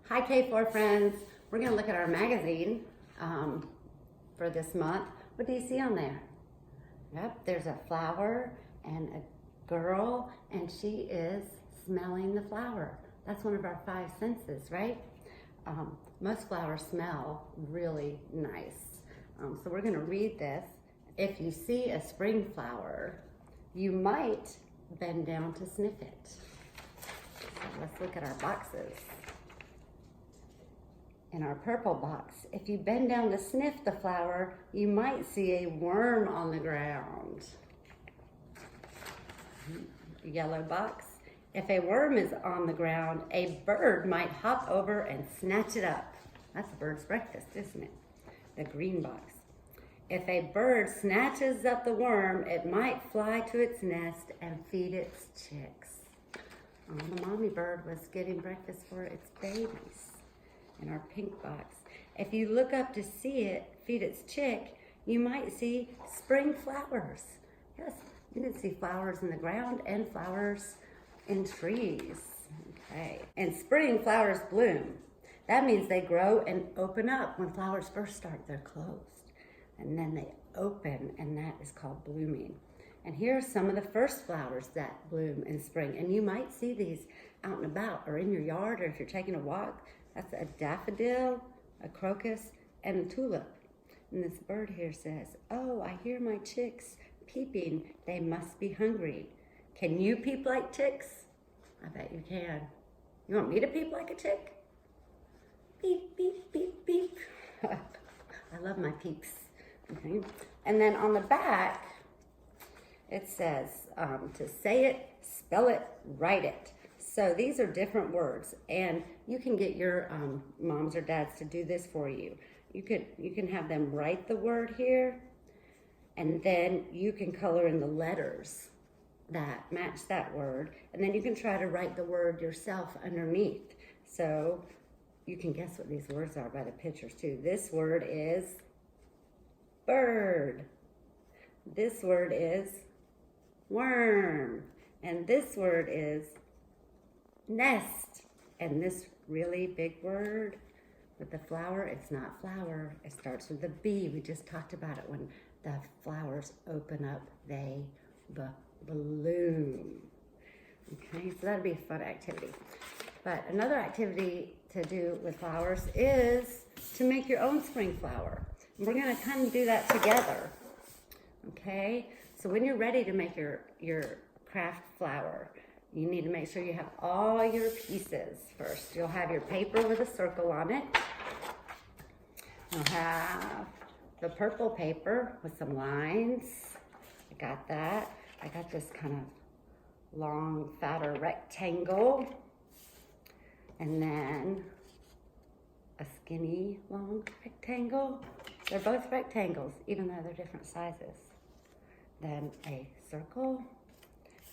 Hi K4 friends. We're going to look at our magazine for this month. What do you see on there? Yep, there's a flower and a girl, and she is smelling the flower. That's one of our five senses, right? Most flowers smell really nice. So we're going to read this. If you see a spring flower, you might bend down to sniff it. So let's look at our boxes. In our purple box, if you bend down to sniff the flower, you might see a worm on the ground. Yellow box, if a worm is on the ground, a bird might hop over and snatch it up. That's a bird's breakfast, isn't it? The green box, if a bird snatches up the worm, it might fly to its nest and feed its chicks. The mommy bird was getting breakfast for its babies. In our pink box, if you look up to see it feed its chick, you might see spring flowers. Yes, you can see flowers in the ground and flowers in trees. Okay, in spring, flowers bloom. That means they grow and open up. When flowers first start, they're closed, and then they open, and that is called blooming. And here are some of the first flowers that bloom in spring, and you might see these out and about or in your yard, or if you're taking a walk. That's a daffodil, a crocus, and a tulip. And this bird here says, "Oh, I hear my chicks peeping. They must be hungry." Can you peep like chicks? I bet you can. You want me to peep like a chick? Beep, beep, beep, beep. I love my peeps. Okay. And then on the back, it says to say it, spell it, write it. So these are different words, and you can get your moms or dads to do this for you. You can have them write the word here, and then you can color in the letters that match that word, and then you can try to write the word yourself underneath. So you can guess what these words are by the pictures too. This word is bird. This word is worm, and this word is nest. And this really big word with the flower, it's not flower, it starts with a B. We just talked about it. When the flowers open up, they bloom. Okay, so that'll be a fun activity. But another activity to do with flowers is to make your own spring flower. And we're going to kind of do that together. Okay, so when you're ready to make your craft flower, you need to make sure you have all your pieces first. You'll have your paper with a circle on it. You'll have the purple paper with some lines. I got that. I got this kind of long, fatter rectangle. And then a skinny, long rectangle. They're both rectangles, even though they're different sizes. Then a circle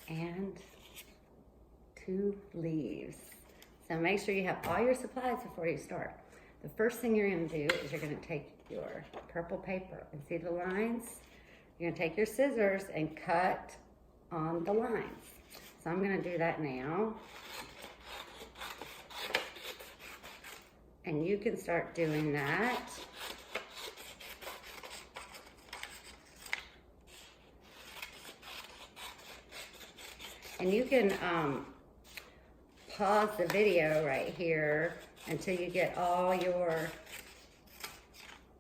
and 2 leaves. So make sure you have all your supplies before you start. The first thing you're going to do is you're going to take your purple paper and see the lines. You're going to take your scissors and cut on the lines. So I'm going to do that now. And you can start doing that. And you can pause the video right here until you get all your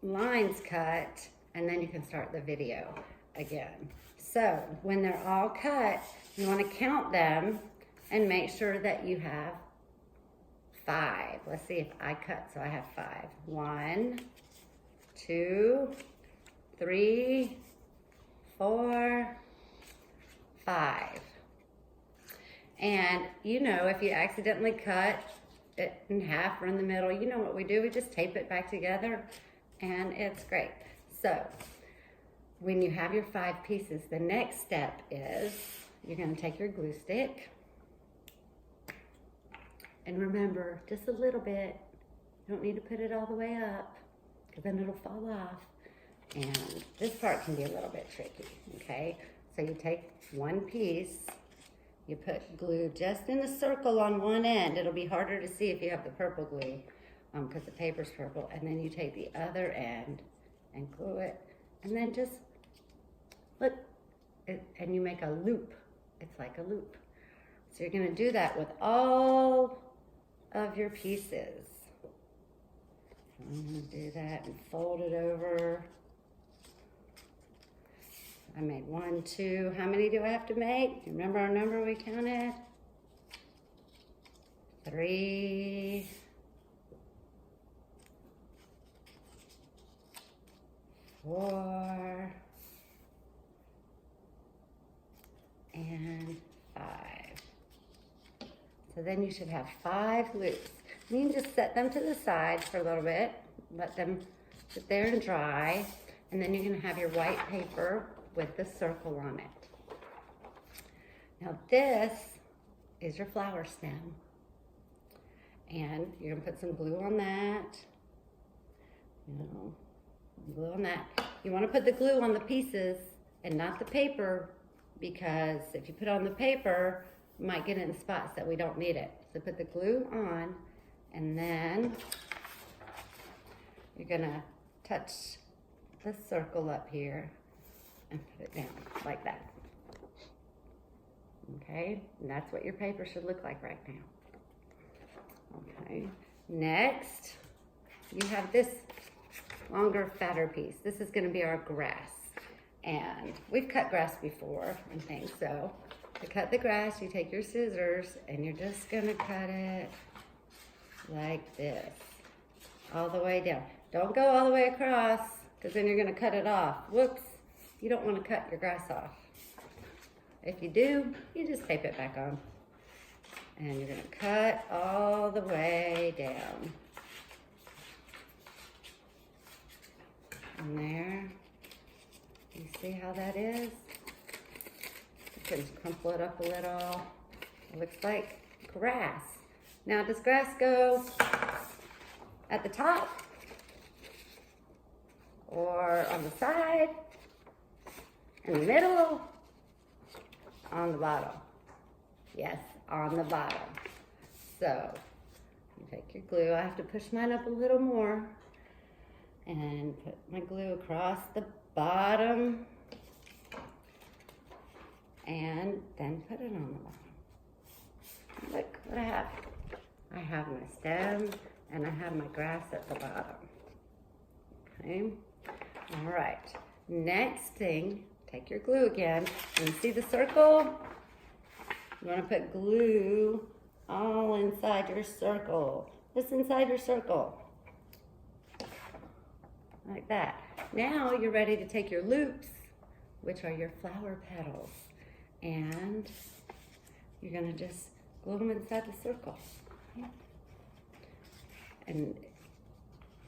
lines cut, and then you can start the video again. So when they're all cut, you want to count them and make sure that you have 5. Let's see if I cut, so I have 5. 1, 2, 3, 4, 5. And you know, if you accidentally cut it in half or in the middle, you know what we do, we just tape it back together, and it's great. So when you have your 5 pieces, the next step is you're going to take your glue stick, and remember, just a little bit. You don't need to put it all the way up, because then it'll fall off, and this part can be a little bit tricky. Okay, so you take one piece, You put glue just in a circle on one end. It'll be harder to see if you have the purple glue because the paper's purple. And then you take the other end and glue it. And then just look, and you make a loop. It's like a loop. So you're gonna do that with all of your pieces. I'm gonna do that and fold it over. I made 1, 2. How many do I have to make? Remember our number we counted? 3. 4. And 5. So then you should have 5 loops. You can just set them to the side for a little bit. Let them sit there and dry. And then you're gonna have your white paper with the circle on it. Now this is your flower stem. And you're gonna put some glue on that. Glue on that. You wanna put the glue on the pieces and not the paper, because if you put it on the paper, you might get it in spots that we don't need it. So put the glue on, and then you're gonna touch the circle up here and put it down like that. Okay, and that's what your paper should look like right now. Okay, next you have this longer, fatter piece. This is gonna be our grass. And we've cut grass before and things, so to cut the grass, you take your scissors and you're just gonna cut it like this, all the way down. Don't go all the way across, because then you're gonna cut it off. Whoops, you don't wanna cut your grass off. If you do, you just tape it back on. And you're gonna cut all the way down. And there, you see how that is? You can crumple it up a little. It looks like grass. Now, does grass go at the top? Or on the side? In the middle? On the bottom? Yes, on the bottom. So, you take your glue. I have to push mine up a little more. And put my glue across the bottom. And then put it on the bottom. Look what I have. I have my stem and I have my grass at the bottom. Okay. All right. Next thing, take your glue again. And you see the circle? You want to put glue all inside your circle. Just inside your circle. Like that. Now you're ready to take your loops, which are your flower petals, and you're gonna just glue them inside the circle. And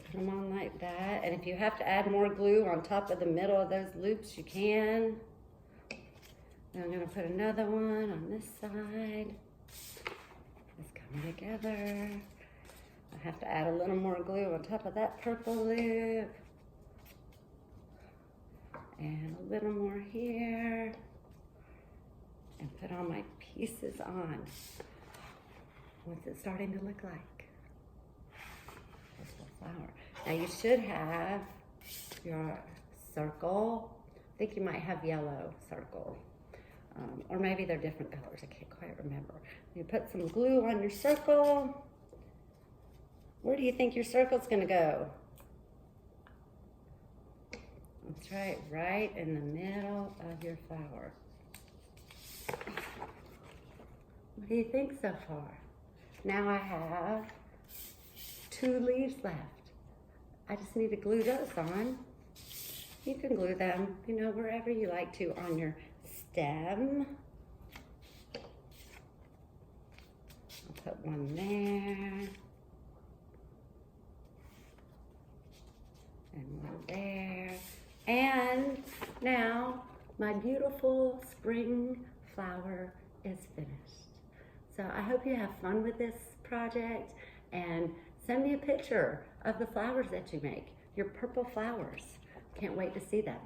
put them on like that. And if you have to add more glue on top of the middle of those loops, you can. Then I'm gonna put another one on this side. It's coming together. I have to add a little more glue on top of that purple loop. And a little more here. And put all my pieces on. What's it starting to look like? Just a flower. Now you should have your circle. I think you might have yellow circle. Or maybe they're different colors. I can't quite remember. You put some glue on your circle. Where do you think your circle's gonna go? That's right, right in the middle of your flower. What do you think so far? Now I have 2 leaves left. I just need to glue those on. You can glue them, wherever you like to on your stem. I'll put one there. And one there. And now my beautiful spring flower is finished. So I hope you have fun with this project, and send me a picture of the flowers that you make, your purple flowers. Can't wait to see them.